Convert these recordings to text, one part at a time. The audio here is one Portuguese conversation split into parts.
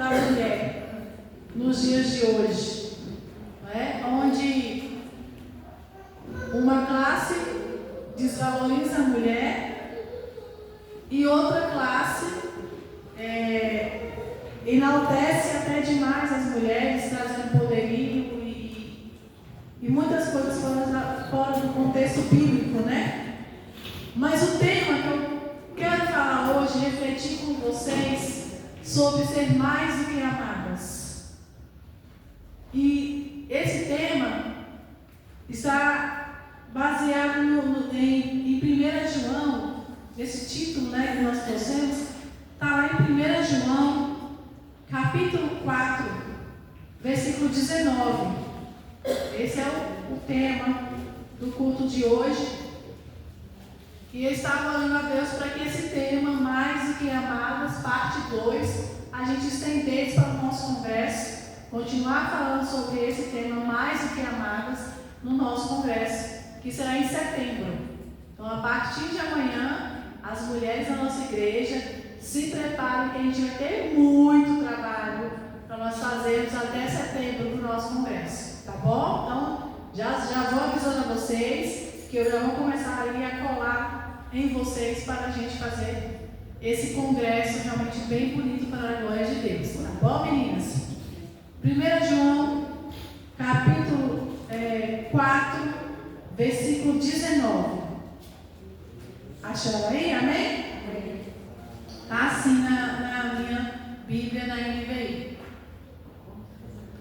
da mulher nos dias de hoje, onde uma classe desvaloriza a mulher e outra classe enaltece até demais as mulheres, trazendo poderio e muitas coisas fora do contexto bíblico, né? Mas o tema que eu quero falar hoje, refletir com vocês sobre ser mais do que amadas. E esse tema está baseado em 1 João, esse título, né, que nós trouxemos, está lá em 1 João, capítulo 4, versículo 19. Esse é o tema do culto de hoje. E eu estava orando a Deus para que esse tema, mais do que amadas, parte 2, a gente estendesse para o nosso congresso, continuar falando sobre esse tema, mais do que amadas, no nosso congresso, que será em setembro. Então, a partir de amanhã, as mulheres da nossa igreja se preparem, que a gente vai ter muito trabalho para nós fazermos até setembro do nosso congresso, tá bom? Então, já vou avisando a vocês que eu já vou começar aí a colar em vocês para a gente fazer esse congresso realmente bem bonito para a glória de Deus, tá bom, meninas? 1 João, capítulo 4, versículo 19. Acharam aí? Amém? Está assim na minha Bíblia, na NVI.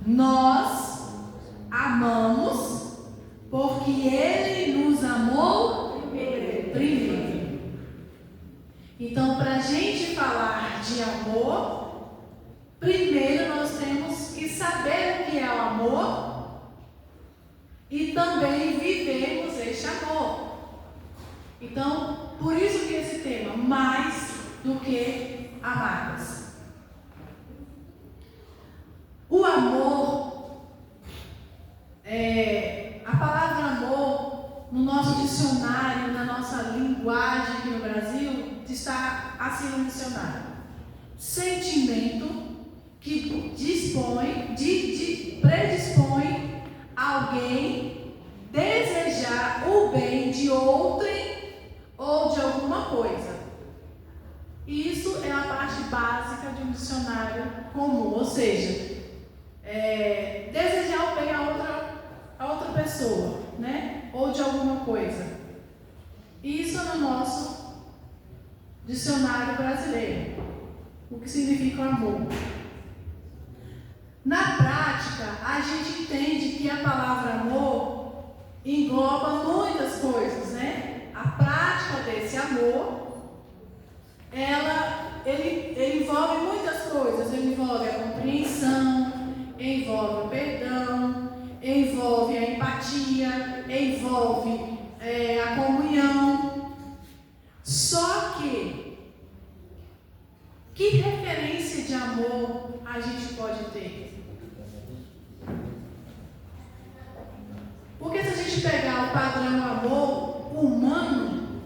Nós amamos porque Ele nos amou primeiro. Então, para a gente falar de amor, primeiro nós temos que saber o que é o amor e também vivermos este amor. Então, por isso que esse tema, mais do que amadas. O amor, a palavra amor, no nosso dicionário, na nossa linguagem aqui no Brasil, está assim no dicionário: sentimento que predispõe alguém desejar o bem de outrem ou de alguma coisa. Isso é a parte básica de um dicionário comum, ou seja, desejar o bem a outra pessoa, né? Ou de alguma coisa. Isso é no nosso dicionário brasileiro, o que significa o amor. Na prática, a gente entende que a palavra amor engloba muitas coisas, né? A prática desse amor, ele envolve muitas coisas. Ele envolve a compreensão, envolve o perdão, envolve a empatia, envolve a comunhão. Só que referência de amor a gente pode ter? Porque se a gente pegar o padrão amor humano,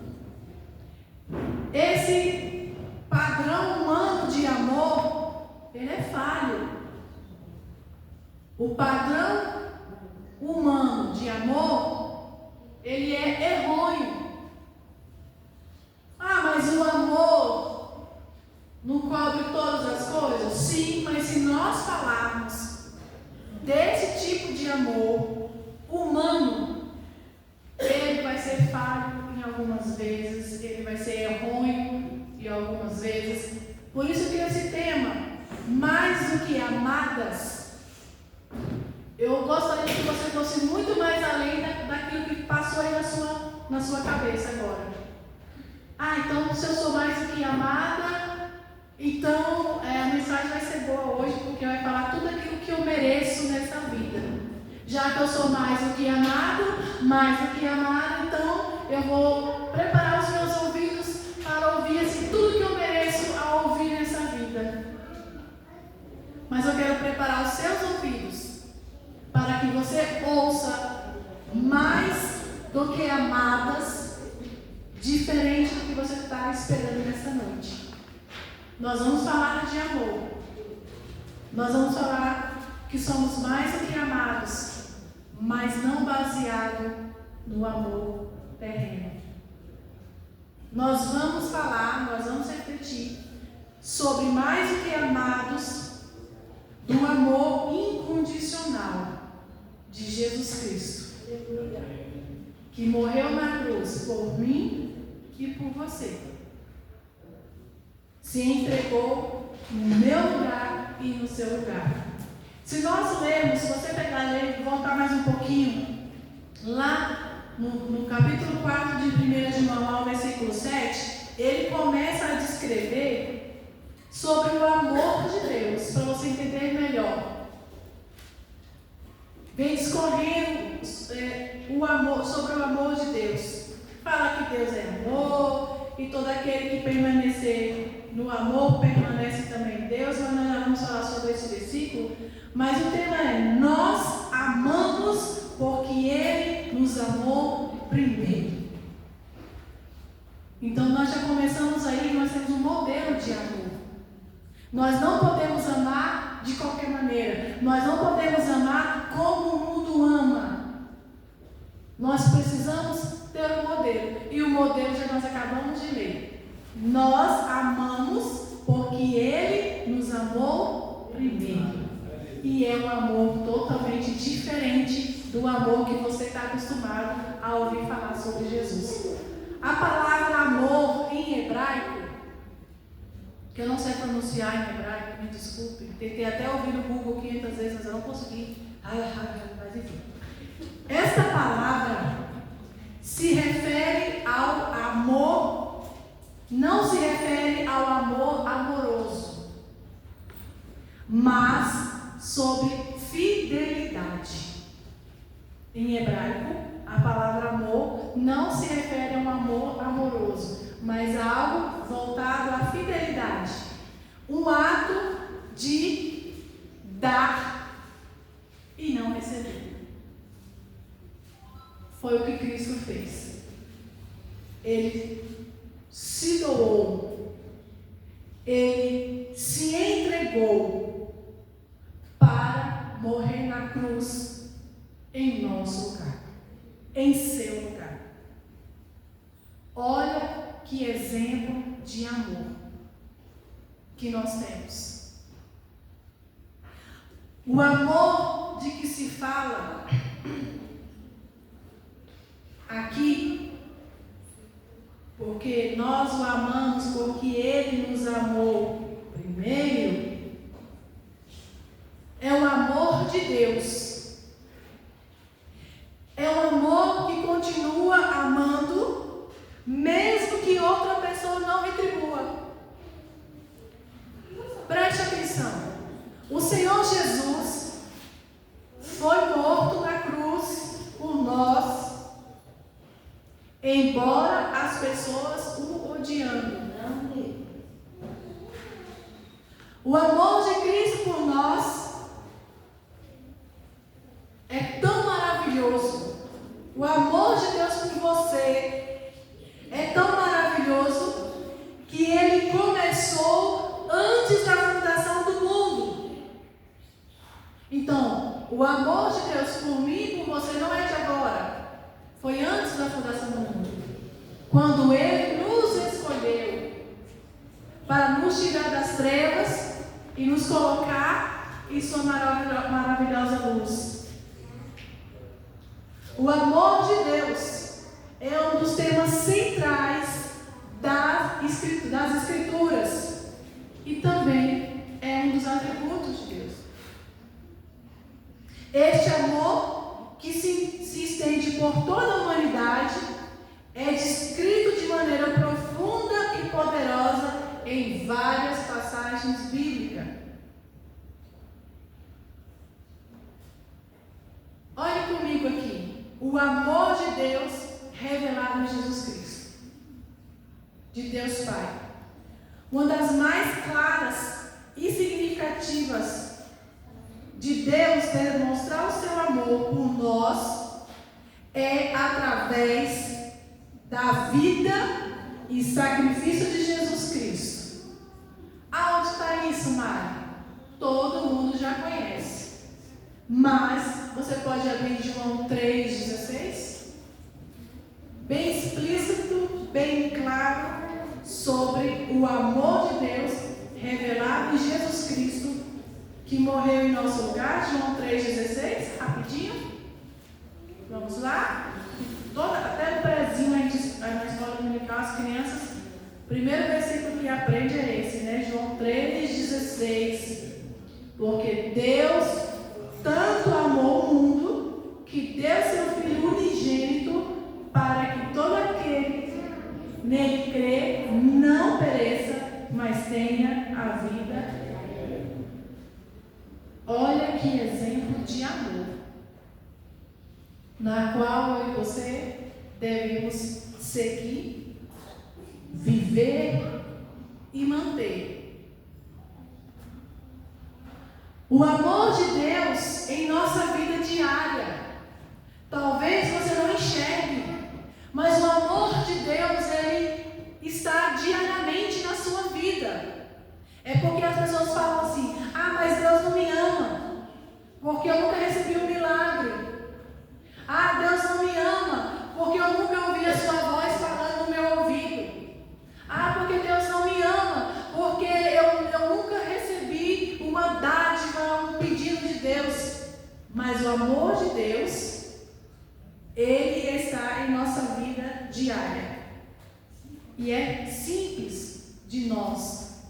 esse padrão humano de amor, ele é falho. O padrão humano de amor, ele é errôneo. Ah, mas o amor não cobre todas as coisas? Sim, mas se nós falarmos desse tipo de amor humano, ele vai ser falho em algumas vezes, ele vai ser errôneo em algumas vezes. Por isso que esse tema, mais do que amadas, eu gostaria que você fosse muito mais além daquilo que passou aí na sua cabeça agora. Ah, então se eu sou mais do que amada, então a mensagem vai ser boa hoje, porque vai falar tudo aquilo que eu mereço nessa vida. Já que eu sou mais do que amado, então eu vou preparar os meus ouvidos para ouvir assim, tudo que eu mereço a ouvir nessa vida. Mas eu quero preparar os seus ouvidos para que você ouça mais do que amadas, diferente do que você está esperando nessa noite. Nós vamos falar de amor. Nós vamos falar que somos mais do que amados, mas não baseado no amor terreno. Nós vamos falar, nós vamos refletir sobre mais do que amados, do amor incondicional de Jesus Cristo, que morreu na cruz por mim e por você. Se entregou no meu lugar e no seu lugar. Se nós lermos, se você pegar e voltar mais um pouquinho, lá no capítulo 4 de 1 João, ao versículo 7, ele começa a descrever sobre o amor de Deus, para você entender melhor. Vem discorrendo o amor, sobre o amor de Deus. Fala que Deus é amor, e todo aquele que permanecer no amor permanece também em Deus. Mas nós vamos falar sobre esse versículo. Mas o tema é: nós amamos porque Ele nos amou primeiro. Então nós já começamos aí, nós temos um modelo de amor. Nós não podemos amar de qualquer maneira. Nós não podemos amar como o mundo ama. Nós precisamos ter um modelo. E o modelo já nós acabamos de ler. Nós amamos porque Ele nos amou primeiro. E é um amor totalmente diferente do amor que você está acostumado a ouvir falar sobre Jesus. A palavra amor em hebraico, que eu não sei pronunciar em hebraico, me desculpe, tentei até ouvir no Google 500 vezes, mas eu não consegui. Mas enfim. Esta palavra se refere ao amor, não se refere ao amor amoroso, mas sobre fidelidade. Em hebraico, a palavra amor não se refere a um amor amoroso, mas a algo voltado à fidelidade. Um ato de dar e não receber. Foi o que Cristo fez. Ele se doou. Ele se entregou para morrer na cruz em nosso lugar, em seu lugar. Olha que exemplo de amor que nós temos. O amor de que se fala aqui, porque nós o amamos porque Ele nos amou primeiro, é o amor de Deus. É um amor que continua amando, mesmo que outra pessoa não retribua. Preste atenção. O Senhor Jesus foi morto na cruz por nós, embora as pessoas o odiando. O amor de Cristo por nós é tão maravilhoso. O amor de Deus por você é tão maravilhoso que Ele começou antes da fundação do mundo. Então, o amor de Deus por mim e por você não é de agora. Foi antes da fundação do mundo. Quando Ele nos escolheu para nos tirar das trevas e nos colocar em sua maravilhosa luz. O amor de Deus é um dos temas centrais das Escrituras e também é um dos atributos de Deus. Este amor que se estende por toda a humanidade é descrito de maneira profunda e poderosa em várias passagens bíblicas. Olhe comigo aqui. O amor de Deus revelado em Jesus Cristo, de Deus Pai. Uma das mais claras e significativas de Deus demonstrar o seu amor por nós é através da vida e sacrifício de Jesus Cristo. Aonde está isso, Mari? Todo mundo Mas você pode abrir João 3,16, bem explícito, bem claro, sobre o amor de Deus revelado em Jesus Cristo, que morreu em nosso lugar. João 3,16, rapidinho. Vamos lá? Até o prezinho, na escola dominical, as crianças, o primeiro versículo que aprende é esse, né? João 3,16. Porque Deus tanto amou o mundo, que deu seu Filho unigênito, para que todo aquele que nele crê não pereça, mas tenha a vida. Olha que exemplo de amor, na qual eu e você devemos seguir, viver e manter. O amor de Deus em nossa vida diária. Talvez você não enxergue, mas o amor de Deus, ele está diariamente na sua vida. É porque as pessoas falam assim: ah, mas Deus não me ama, porque eu nunca recebi um milagre. Ah, Deus não me ama, porque eu nunca ouvi a sua voz falando no meu ouvido. Ah, porque Deus não me ama, porque eu nunca recebi uma dádiva, um pedido de Deus. Mas o amor de Deus, ele está em nossa vida diária. E é simples de nós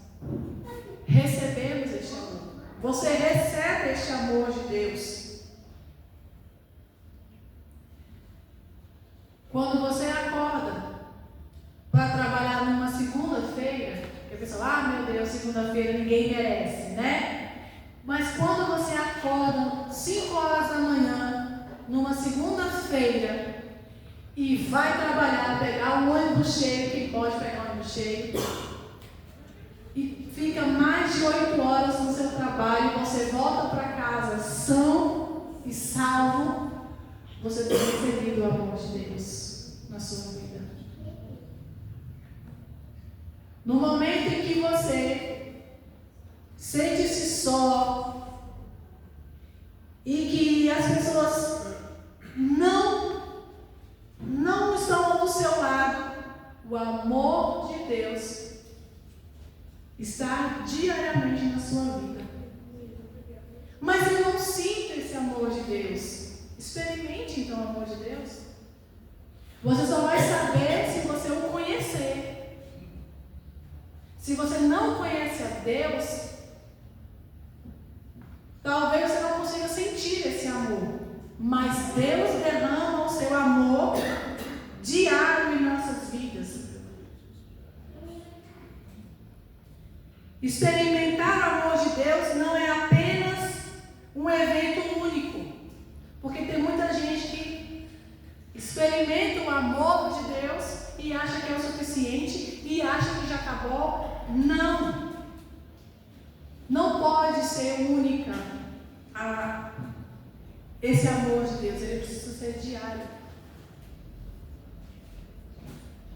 recebemos este amor. Você recebe este amor de Deus. Quando você acorda para trabalhar numa segunda-feira, a pessoa fala: ah, meu Deus, segunda-feira ninguém merece, né? Mas quando você acorda 5 horas da manhã, numa segunda-feira, e vai trabalhar, pegar um ônibus cheio, que pode pegar um ônibus cheio, e fica mais de 8 horas no seu trabalho, você volta para casa são e salvo, você tem recebido o amor de Deus na sua vida. No momento em que você sente-se só e que as pessoas não estão do seu lado, o amor de Deus está diariamente na sua vida. Mas eu não sinto esse amor de Deus. Experimente então o amor de Deus. Você só vai saber se você o conhecer. Se você não conhece a Deus, talvez você não consiga sentir esse amor. Mas Deus derrama o seu amor diário em nossas vidas. Experimentar o amor de Deus não é apenas um evento único. Porque tem muita gente que experimenta o amor de Deus e acha que é o suficiente e acha que já acabou. Não. Não pode ser única esse amor de Deus. Ele precisa ser diário.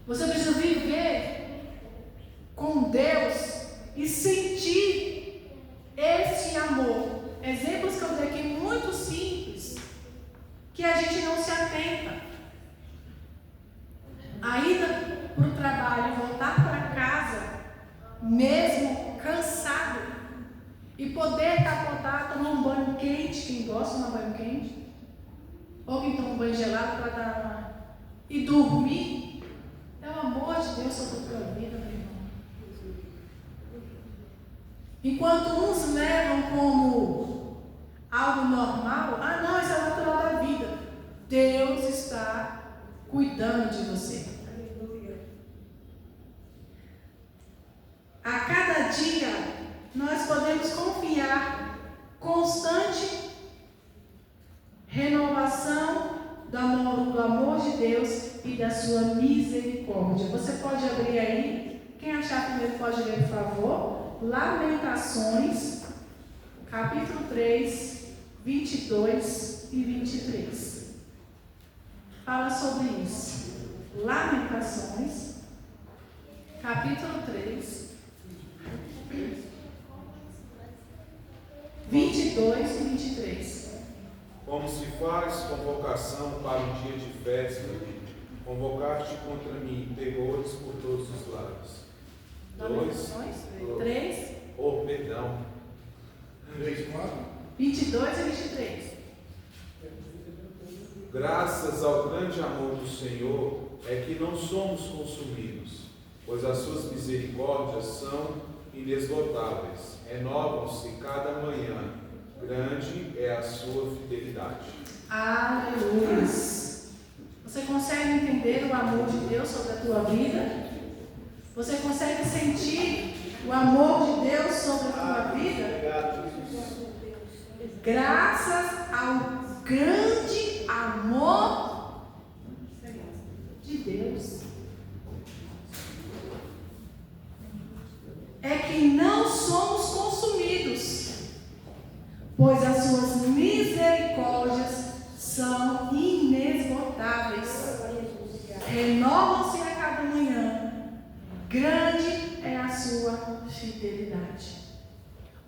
Você precisa viver com Deus e sentir esse amor. Exemplos que eu dei aqui muito simples, que a gente não se atenta. A ida para o trabalho, voltar para casa, mesmo cansado, e poder capotar, tomar um banho quente, quem gosta de tomar banho quente, ou quem toma um banho gelado para dar e dormir, é o amor de Deus sobre a tua vida, meu irmão. Enquanto uns levam como algo normal, ah não, isso é natural da vida. Deus está cuidando de você. A cada dia nós podemos confiar constante renovação do amor de Deus e da sua misericórdia. Você pode abrir aí, quem achar primeiro pode ler, por favor. Lamentações, capítulo 3, 22 e 23. Fala sobre isso. Lamentações, capítulo 3, 22 e 23. Como se faz convocação para um dia de festa, convocar-te contra mim, terrores por todos os lados. 3. Oh, perdão. 22 e 23. Graças ao grande amor do Senhor é que não somos consumidos, pois as suas misericórdias são inesgotáveis, renovam-se cada manhã, grande é a sua fidelidade. Aleluia. Você consegue entender o amor de Deus sobre a tua vida? Você consegue sentir o amor de Deus sobre a tua vida? Graças ao grande amor de Deus. É que não somos consumidos, pois as suas misericórdias são inesgotáveis, renovam-se a cada manhã, grande é a sua fidelidade.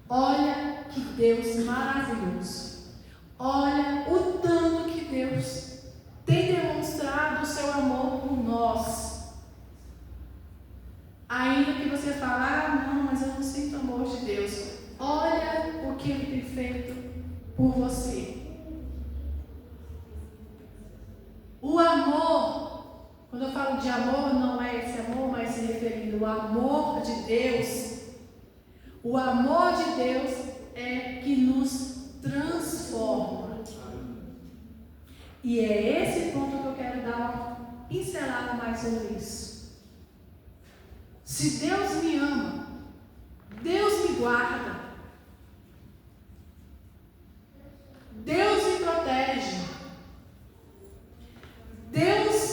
Olha que Deus maravilhoso, olha o tanto que Deus tem demonstrado o seu amor por nós. Ainda que você fale, não, mas eu não sinto o amor de Deus. Olha o que Ele tem feito por você. O amor, quando eu falo de amor, não é esse amor, mas se referindo ao amor de Deus. O amor de Deus é que nos transforma. E é esse ponto que eu quero dar uma pincelada mais sobre isso. Se Deus me ama, Deus me guarda, Deus me protege, Deus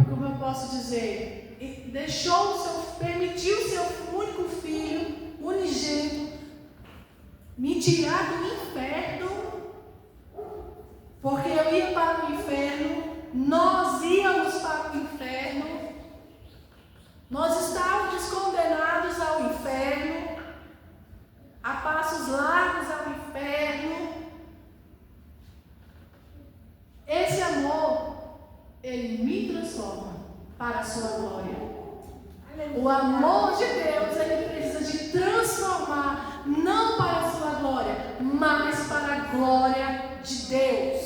como eu posso dizer, permitiu o seu único filho, unigênito, me tirar do inferno, porque eu ia para o inferno, nós íamos para o inferno, nós estávamos condenados ao inferno, a passos largos ao inferno. Esse amor, ele me transforma para a sua glória. O amor de Deus, ele precisa de transformar, não para a sua glória, mas para a glória de Deus.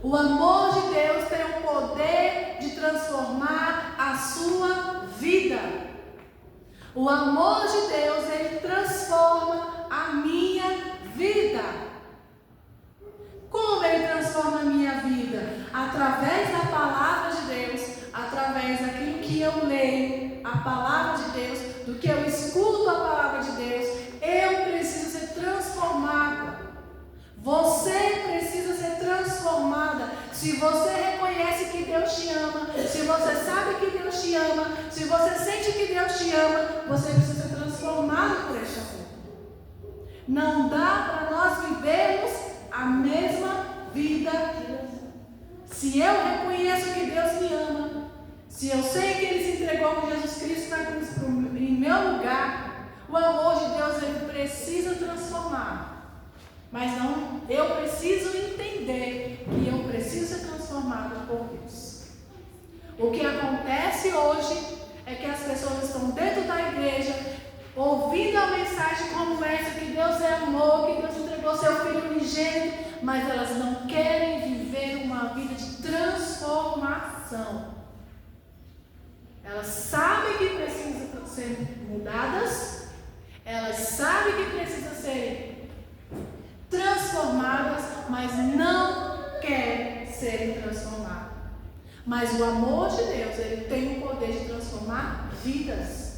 O amor de Deus tem o poder de transformar a sua vida. O amor de Deus, ele transforma a minha vida. Como Ele transforma a minha vida? Através da palavra de Deus, através daquilo que eu leio, a palavra de Deus, do que eu escuto a palavra de Deus, eu preciso ser transformada. Você precisa ser transformada. Se você reconhece que Deus te ama, se você sabe que Deus te ama, se você sente que Deus te ama, você precisa ser transformado por este amor. Não dá para nós vivermos a mesma vida. Se eu reconheço que Deus me ama, se eu sei que Ele se entregou com Jesus Cristo na cruz em meu lugar, o amor de Deus, ele precisa transformar. Mas não, eu preciso entender que eu preciso ser transformado por Deus. O que acontece hoje é que as pessoas estão dentro da igreja, ouvindo a mensagem como essa, que Deus é amor, que Deus entregou seu Filho unigênito, mas elas não querem viver uma vida de transformação. Elas sabem que precisam ser mudadas, elas sabem que precisam ser transformadas, mas não querem ser transformadas. Mas o amor de Deus, ele tem o poder de transformar vidas.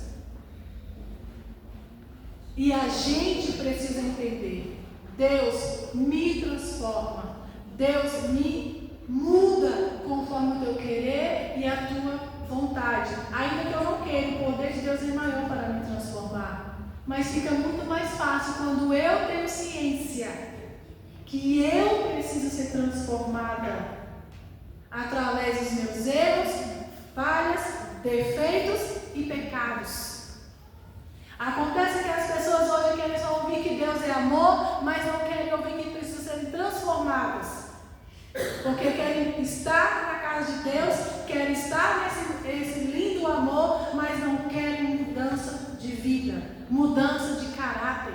E a gente precisa entender: Deus me transforma, Deus me muda conforme o teu querer e a tua vontade. Ainda que eu não queira, o poder de Deus é maior para me transformar. Mas fica muito mais fácil quando eu tenho ciência que eu preciso ser transformada através dos meus erros, falhas, defeitos e pecados. Acontece que as pessoas hoje querem só ouvir que Deus é amor, mas não querem ouvir que precisam ser transformadas. Porque querem estar na casa de Deus, querem estar nesse lindo amor, mas não querem mudança de vida, mudança de caráter.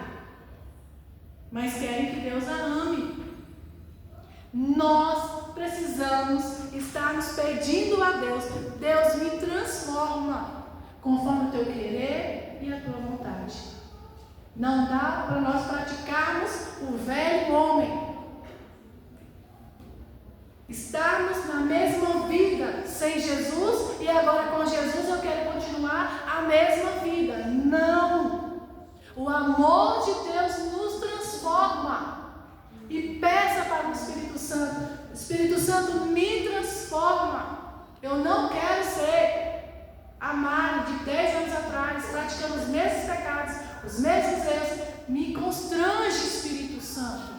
Mas querem que Deus a ame. Nós precisamos estar nos pedindo a Deus: Deus, me transforma conforme o teu querer e a tua vontade. Não dá para nós praticarmos o velho homem, estarmos na mesma vida sem Jesus e agora com Jesus eu quero continuar a mesma vida. Não! O amor de Deus nos transforma. E peça para o Espírito Santo: Espírito Santo, me transforma. Eu não quero ser a Mari de 10 anos atrás, praticando os mesmos pecados, os mesmos erros. Me constrange, Espírito Santo,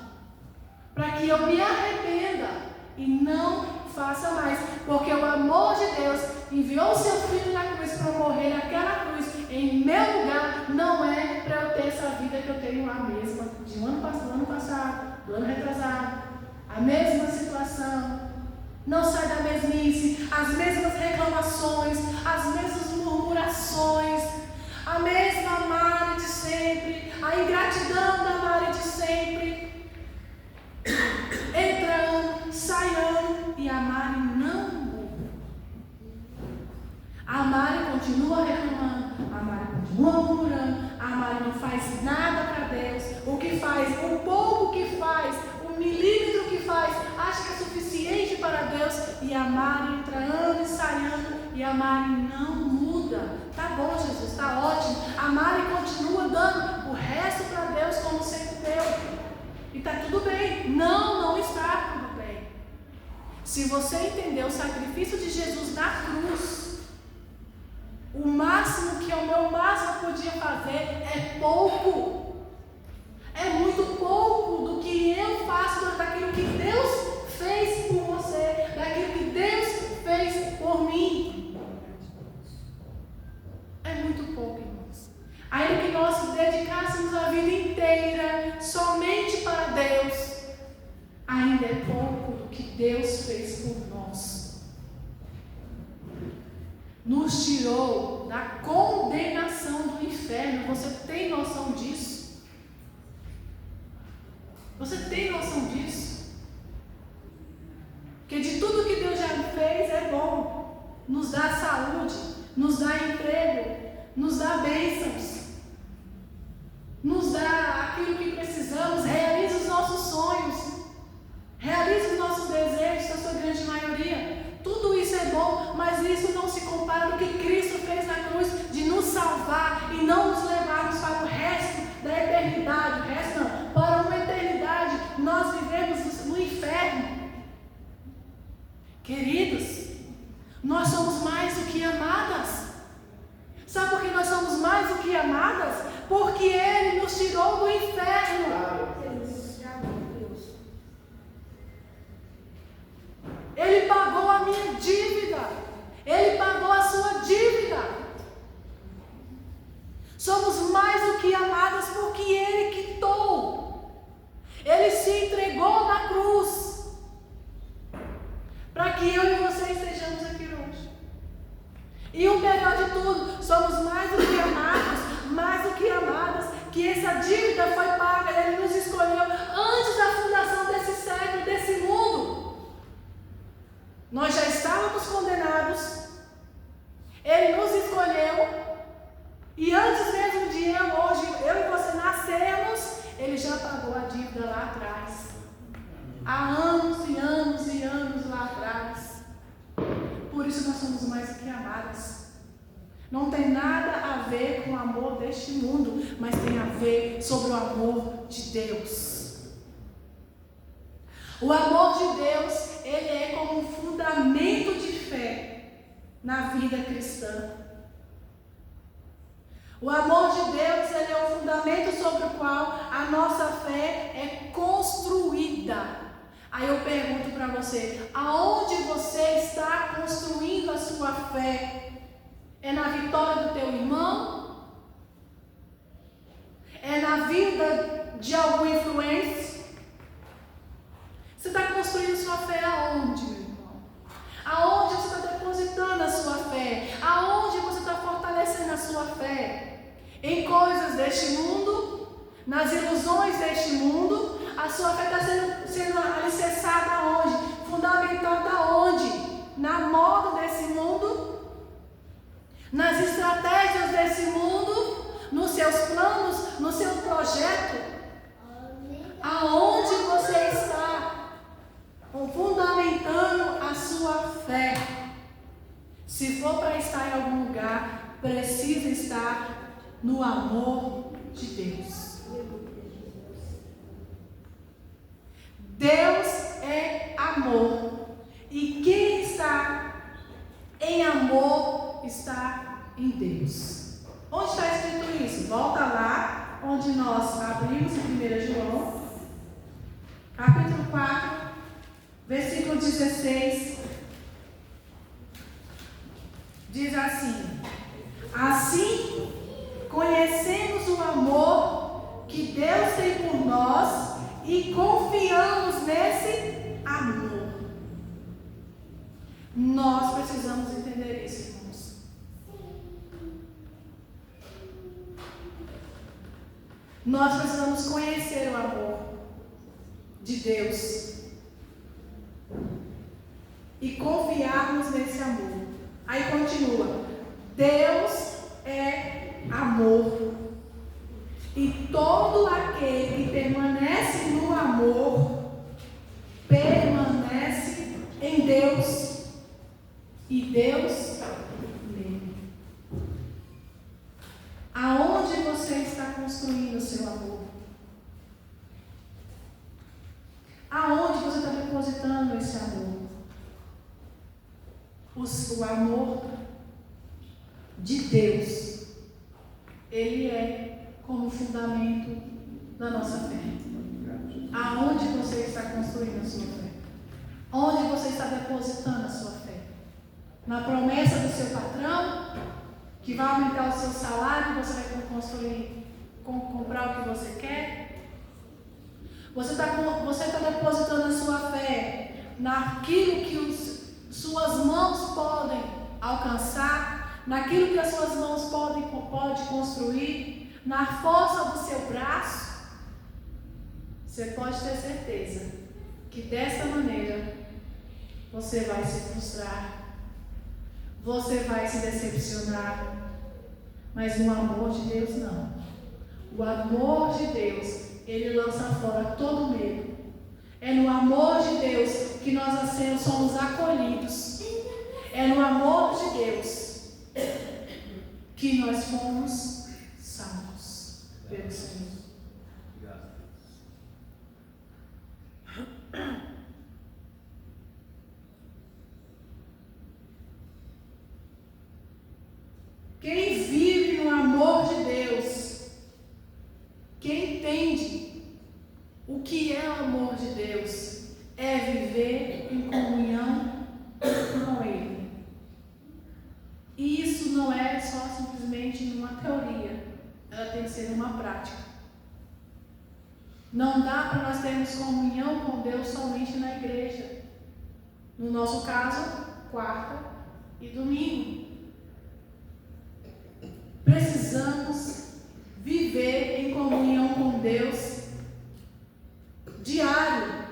para que eu me arrependa e não faça mais. Porque o amor de Deus enviou o seu Filho na cruz para morrer naquela cruz em meu lugar. Não é para eu ter essa vida que eu tenho a mesma de do ano passado, do ano retrasado, a mesma situação. Não sai da mesmice, as mesmas reclamações, as mesmas murmurações, a mesma Mari de sempre, a ingratidão da Mari de sempre. Entra ano, sai ano e a Mari não muda. A Mari continua reclamando, a Mari continua murmurando, a Mari não faz nada para Deus. O que faz, o pouco que faz, o milímetro que faz, acha que é suficiente para Deus. E a Mari entra ano e sai ano e a Mari não muda. Tá bom, Jesus, tá ótimo. A Mari continua dando o resto para Deus como sempre deu. E está tudo bem. Não está tudo bem. Se você entender o sacrifício de Jesus na cruz, o máximo que o meu máximo podia fazer é pouco. É muito pouco do que eu faço daquilo que Deus fez por você, daquilo que Deus fez por mim. É muito pouco, irmãos. Ainda que nós dedicássemos a vida inteira somente para Deus, ainda é pouco do que Deus fez por nós. Nos tirou da condenação do inferno. Você tem noção disso? Você tem noção disso? Porque de tudo que Deus já fez é bom. Nos dá saúde, nos dá emprego, nos dá bênçãos, nos dá aquilo que precisamos, realiza os nossos sonhos, realiza os nossos desejos, a sua grande maioria. Tudo isso é bom, mas isso não se compara ao que Cristo fez na cruz, de nos salvar e não nos levarmos para o resto da eternidade. O resto não, para uma eternidade nós vivemos no inferno. Queridos, nós somos mais do que amadas. Sabe por que nós somos mais do que amadas? Porque Ele nos tirou do inferno. Ele pagou a minha dívida. Ele pagou a sua dívida. Somos mais do que amadas porque Ele quitou. Ele se entregou na cruz para que eu e você estejamos aqui hoje. E o melhor de tudo, somos mais do que amados, mais do que amadas, que essa dívida foi paga. Ele nos escolheu antes da fundação desse século, desse mundo. Nós já estávamos condenados, Ele nos escolheu, e antes mesmo de eu e você nascermos, Ele já pagou a dívida lá atrás, há anos e anos e anos lá atrás. Por isso nós somos mais do que amadas. Não tem nada a ver com o amor deste mundo, mas tem a ver sobre o amor de Deus. O amor de Deus, ele é como um fundamento de fé na vida cristã. O amor de Deus, ele é o fundamento sobre o qual a nossa fé é construída. Aí eu pergunto para você, aonde você está construindo a sua fé? É na vitória do teu irmão? de alguma influência? Você está construindo sua fé aonde, meu irmão? Aonde você está depositando a sua fé? Aonde você está fortalecendo a sua fé? Em coisas deste mundo? Nas ilusões deste mundo? A sua fé está sendo alicerçada aonde? Fundamentada aonde? Na moda desse mundo? Nas estratégias desse mundo? Nos seus planos? No seu projeto? Aonde você está fundamentando a sua fé? Se for para estar em algum lugar, precisa estar no amor de Deus. Deus é amor. E quem está em amor está em Deus. Onde está escrito isso? Volta lá, onde nós abrimos em 1 João, capítulo 4, versículo 16. Diz assim: assim conhecemos o amor que Deus tem por nós e confiamos nesse amor. Nós precisamos entender isso, irmãos. Nós precisamos conhecer o amor de Deus e confiarmos nesse amor. Aí continua: Deus é amor, e todo aquele que permanece no amor permanece em Deus e Deus nele. Aonde você está construindo o seu amor? Aonde você está depositando esse amor? O amor de Deus, ele é como fundamento da nossa fé. Aonde você está construindo a sua fé? Onde você está depositando a sua fé? Na promessa do seu patrão, que vai aumentar o seu salário e você vai comprar o que você quer? Você está depositando a sua fé naquilo que suas mãos podem alcançar, naquilo que as suas mãos podem construir, na força do seu braço? Você pode ter certeza que dessa maneira você vai se frustrar, você vai se decepcionar, mas no amor de Deus não. O amor de Deus, ele lança fora todo medo. É no amor de Deus que nós somos acolhidos. É no amor de Deus que nós fomos salvos pelo Senhor. Quem vive no amor de Deus, quem entende o que é o amor de Deus, é viver em comunhão com Ele. E isso não é só simplesmente uma teoria, ela tem que ser uma prática. Não dá para nós termos comunhão com Deus somente na igreja. No nosso caso, quarta e domingo. Precisamos viver em comunhão com Deus diário,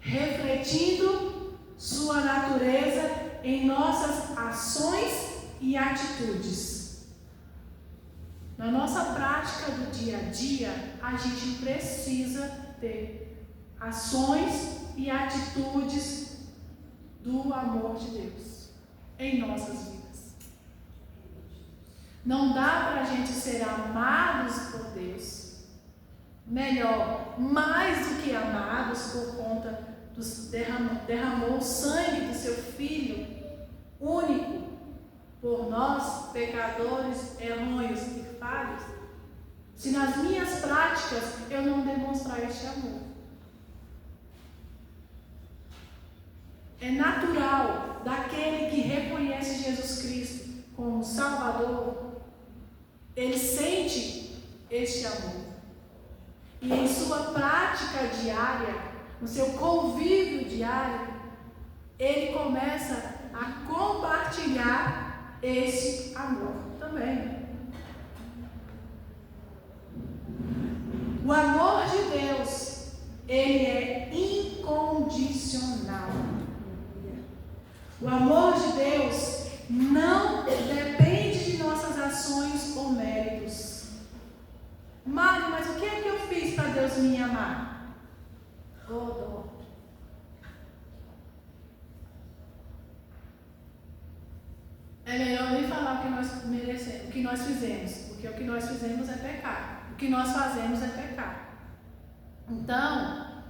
refletindo sua natureza em nossas ações e atitudes. Na nossa prática do dia a dia, a gente precisa ter ações e atitudes do amor de Deus em nossas vidas. Não dá para a gente ser amados por Deus, melhor, mais do que amados por conta dos derramou o sangue do seu Filho único por nós, pecadores, errôneos e falhos, se nas minhas práticas eu não demonstrar este amor. É natural daquele que reconhece Jesus Cristo como Salvador, ele sente este amor. e em sua prática diária, no seu convívio diário, ele começa a compartilhar esse amor também. O amor de Deus, ele é incondicional. O amor de Deus não depende de nossas ações ou méritos. Mário, mas o que é que eu fiz para Deus me amar? Dó. É melhor nem falar o que nós merecemos, o que nós fizemos, porque o que nós fizemos é pecar. O que nós fazemos é pecar. Então,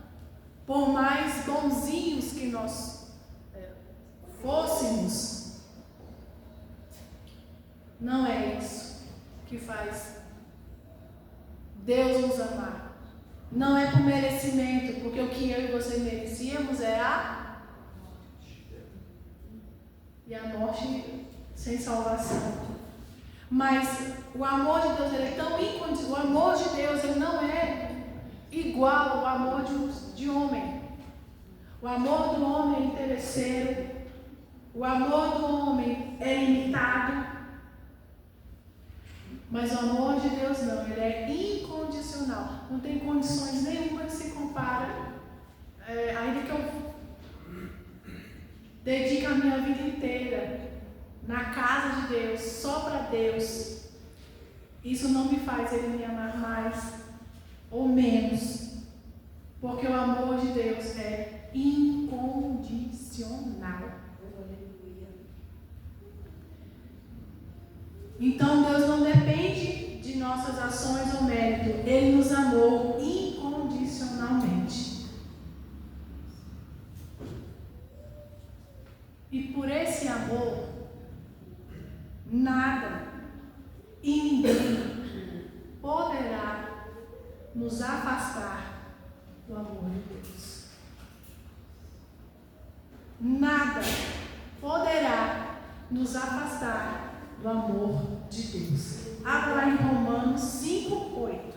por mais bonzinhos que nós fôssemos, não é isso que faz Deus nos amar. Não é por merecimento, porque o que eu e você merecíamos é a morte sem salvação. Mas o amor de Deus, ele é tão incondicional. O amor de Deus, ele não é igual ao amor de homem. O amor do homem é interesseiro. O amor do homem é limitado. Mas o amor de Deus não, ele é incondicional. Não tem condições nenhuma que se compara. Ainda que eu dedique a minha vida inteira na casa de Deus, só para Deus, isso não me faz ele me amar mais ou menos, porque o amor de Deus é incondicional. Então Deus não depende de nossas ações ou mérito, ele nos amou incondicionalmente. E por esse amor, nada e ninguém poderá nos afastar do amor de Deus. Nada poderá nos afastar do amor de Deus. Abra lá em Romanos 5:8.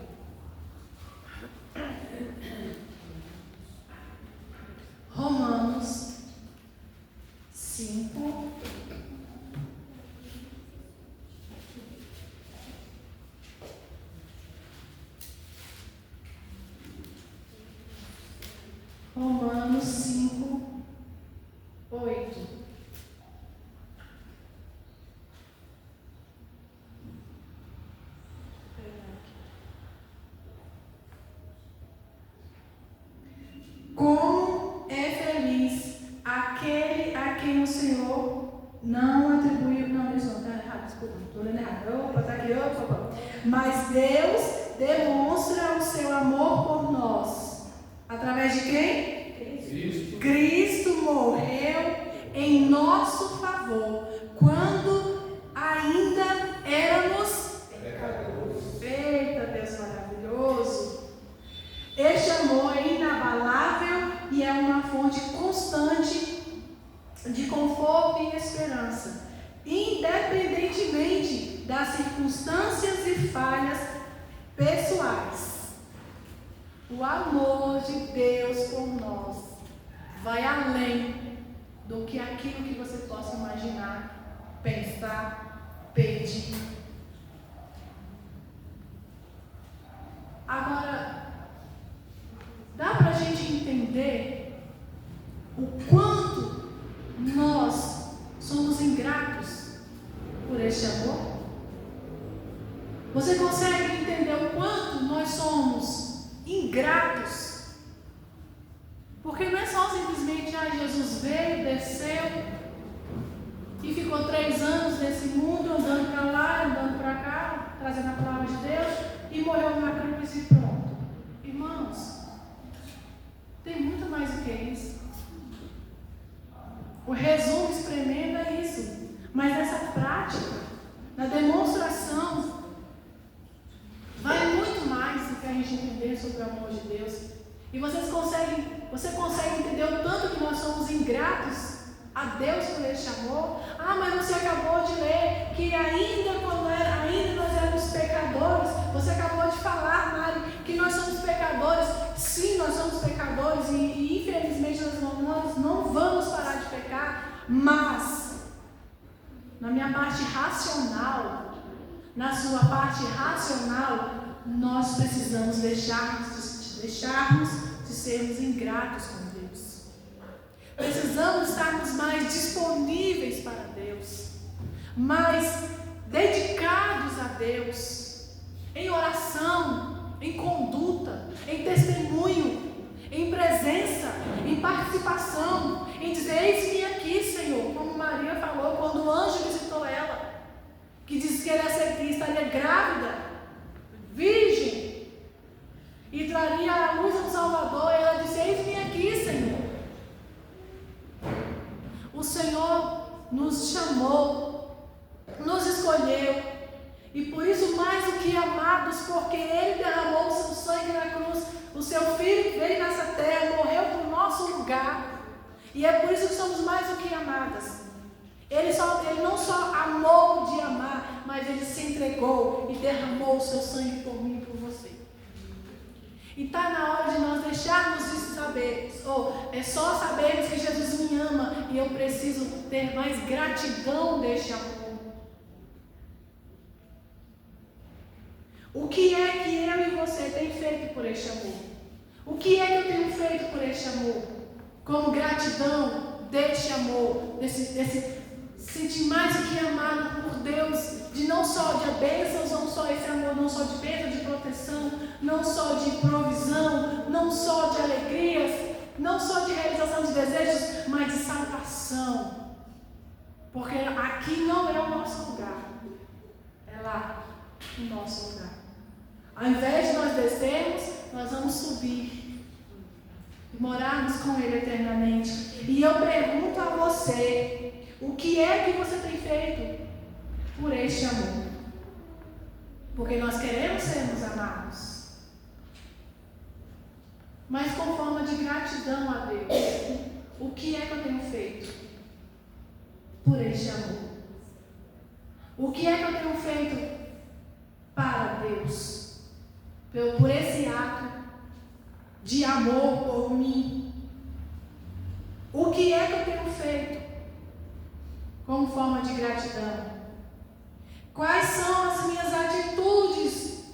Romanos 5. Romanos 5:8. Como é feliz aquele a quem o Senhor não atribuiu. Não, isso não, está errado, desculpa, estou lendo errado. Opa, está aqui, opa. Mas Deus demonstra o seu amor por nós. Através de quem? Cristo morreu em nosso favor, quando ainda éramos pecadores. Eita, Deus maravilhoso! Este amor é inabalável e é uma fonte constante de conforto e esperança, independentemente das circunstâncias e falhas pessoais. O amor de Deus por nós vai além do que aquilo que você possa imaginar, pensar, pedir. Agora, dá para a gente entender o quanto nós somos ingratos por este amor? Você consegue entender o quanto nós somos ingratos? Porque não é só simplesmente, Jesus veio, desceu e ficou 3 anos nesse mundo, andando para lá, andando para cá, trazendo a palavra de Deus, e morreu na cruz e pronto. Irmãos, tem muito mais do que isso. O resumo espremendo é isso. Mas essa prática, na demonstração, vai muito mais do que a gente entender sobre o amor de Deus. E você consegue entender o tanto que nós somos ingratos a Deus por este amor. Mas você acabou de ler que ainda nós éramos pecadores. Você acabou de falar, Mari, que nós somos pecadores. pecadores. Sim, nós somos pecadores e infelizmente nós não vamos parar de pecar, mas na minha parte racional, na sua parte racional, nós precisamos deixarmos de sermos ingratos com Deus. Precisamos estarmos mais disponíveis para Deus, mais dedicados a Deus, em oração, em conduta, em testemunho, em presença, em participação, em dizer: eis-me aqui, Senhor, como Maria falou quando o anjo visitou ela, que disse que ela estaria grávida, virgem, e traria à luz um Salvador. E ela disse: eis-me aqui, Senhor. O Senhor nos chamou, nos escolheu, e por isso, mais do que amados, porque Ele derramou o seu sangue na cruz, o seu Filho veio nessa terra, morreu por nosso lugar, e é por isso que somos mais do que amadas. Ele não só amou de amar, mas Ele se entregou e derramou o seu sangue por mim e por você. E está na hora de nós deixarmos isso saber, é só sabermos que Jesus me ama e eu preciso ter mais gratidão deste amor. O que é que eu e você tem feito por este amor? O que é que eu tenho feito por este amor? Como gratidão deste amor, desse sentir mais do que amado por Deus, de não só de bênçãos, não só esse amor, não só de bênção, de proteção, não só de provisão, não só de alegrias, não só de realização de desejos, mas de salvação. Porque aqui não é o nosso lugar, é lá o nosso lugar. Ao invés de nós descermos, nós vamos subir e morarmos com Ele eternamente. E eu pergunto a você: o que é que você tem feito por este amor? Porque nós queremos sermos amados, mas com forma de gratidão a Deus. O que é que eu tenho feito por este amor? O que é que eu tenho feito para Deus? Por esse ato de amor por mim. O que é que eu tenho feito como forma de gratidão? Quais são as minhas atitudes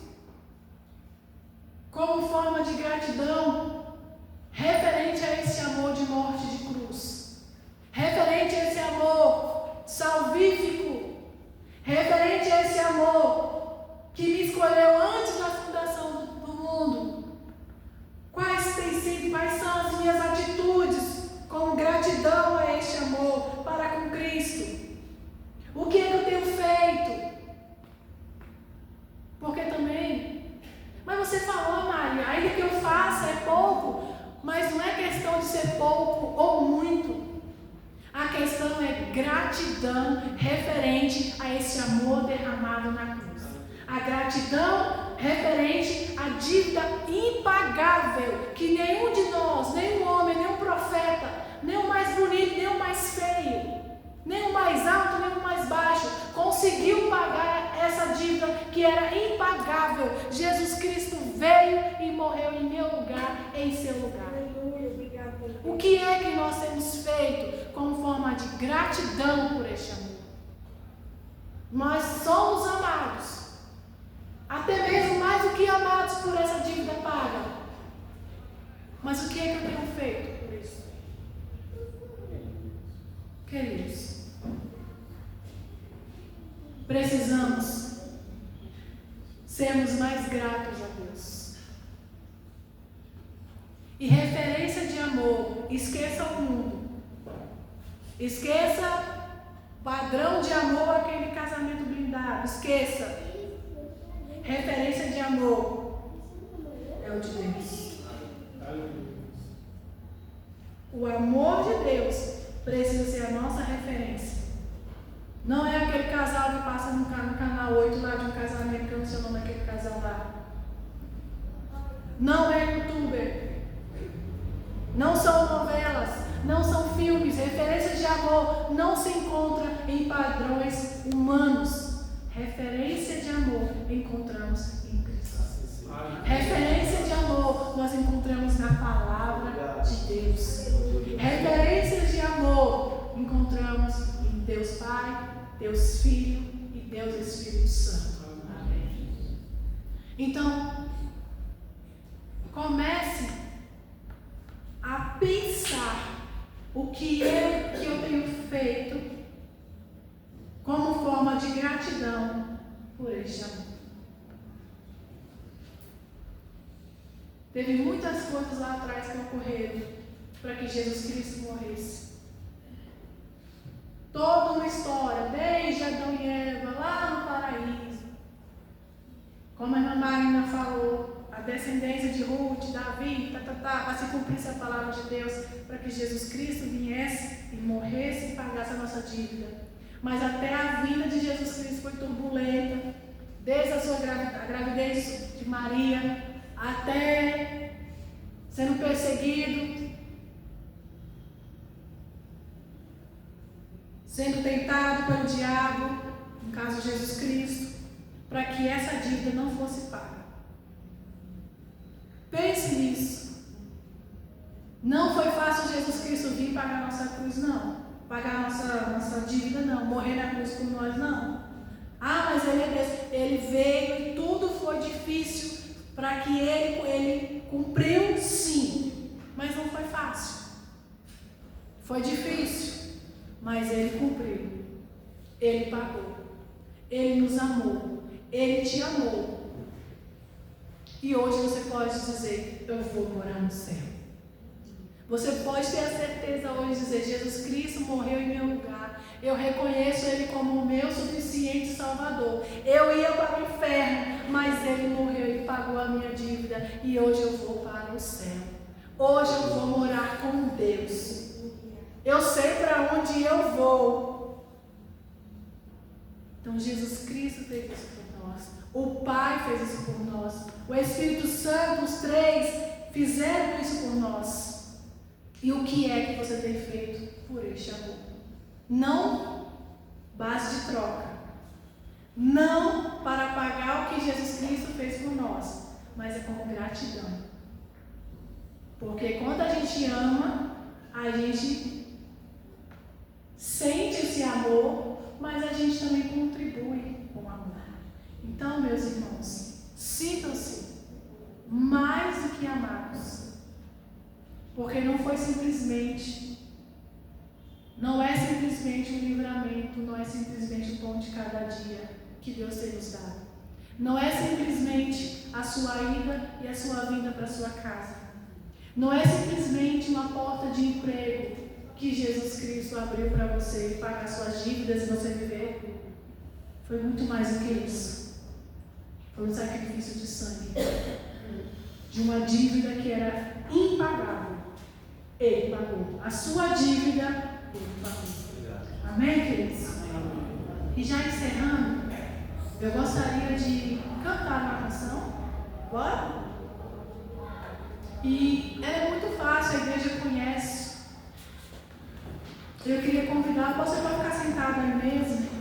como forma de gratidão referente a esse amor de morte de cruz, referente a esse amor salvífico, referente a esse amor que me escolheu antes da fundação do mundo? Quais são as minhas atitudes com gratidão a este amor para com Cristo? O que eu tenho feito? Porque também, mas você falou, Maria, ainda que eu faça é pouco, mas não é questão de ser pouco ou muito. A questão é gratidão referente a esse amor derramado na cruz. A gratidão referente à dívida impagável que nenhum de nós, nenhum homem, nenhum profeta, nem o mais bonito, nem o mais feio, nem o mais alto, nem o mais baixo, conseguiu pagar essa dívida que era impagável. Jesus Cristo veio e morreu em meu lugar, em seu lugar. O que é que nós temos feito como forma de gratidão por este amor? Nós somos amados, até mesmo mais do que amados por essa dívida paga. Mas o que é que eu tenho feito por isso? Queridos, precisamos sermos mais gratos a Deus. E referência de amor, esqueça o mundo. Esqueça padrão de amor, aquele casamento blindado. Esqueça. Referência de amor é o de Deus. O amor de Deus precisa ser a nossa referência. Não é aquele casal que passa no canal 8 lá de um casamento, que eu não sei o nome daquele casal lá. Não é youtuber. Não são novelas, não são filmes. Referência de amor não se encontra em padrões humanos. Referência de amor encontramos em Cristo. Referência de amor encontramos em Deus Pai, Deus Filho e Deus Espírito Santo. Amém. Então, comece a pensar o que eu tenho feito como forma de gratidão por este amor. Teve muitas coisas lá atrás que ocorreram para que Jesus Cristo morresse. Toda uma história, desde Adão e Eva, lá no paraíso. Como a irmã Marina falou, a descendência de Ruth, Davi, para se cumprisse a palavra de Deus, para que Jesus Cristo viesse e morresse e pagasse a nossa dívida. Mas até a vinda de Jesus Cristo foi turbulenta, desde a gravidez de Maria, até sendo perseguido, sendo tentado pelo diabo, no caso de Jesus Cristo, para que essa dívida não fosse paga. Pense nisso. Não foi fácil Jesus Cristo vir pagar a nossa cruz, não. Pagar a nossa dívida, não. Morrer na cruz por nós, não. Ah, mas ele veio e tudo foi difícil para que ele cumpriu, sim. Mas não foi fácil. Foi difícil, mas ele cumpriu. Ele pagou. Ele nos amou. Ele te amou. E hoje você pode dizer, eu vou morar no céu. Você pode ter a certeza hoje de dizer, Jesus Cristo morreu em meu lugar. Eu reconheço Ele como o meu suficiente Salvador. Eu ia para o inferno, mas Ele morreu e pagou a minha dívida. E hoje eu vou para o céu. Hoje eu vou morar com Deus. Eu sei para onde eu vou. Então Jesus Cristo fez isso por nós. O Pai fez isso por nós. O Espírito Santo, os três, fizeram isso por nós. E o que é que você tem feito por este amor? Não base de troca. Não para pagar o que Jesus Cristo fez por nós, mas é como gratidão. Porque quando a gente ama, a gente sente esse amor, mas a gente também contribui com o amor. Então, meus irmãos, sintam-se mais do que amados. Porque não é simplesmente um livramento, não é simplesmente o pão de cada dia que Deus tem nos dado. Não é simplesmente a sua ida e a sua vinda para a sua casa. Não é simplesmente uma porta de emprego que Jesus Cristo abriu para você pagar suas dívidas e você viver. Foi muito mais do que isso. Foi um sacrifício de sangue. De uma dívida que era impagável. Ele pagou. A sua dívida, Ele pagou. Amém, queridos? E já encerrando, eu gostaria de cantar uma canção. Bora? E ela é muito fácil, a igreja conhece. Eu queria convidar, você pode ficar sentado aí mesmo.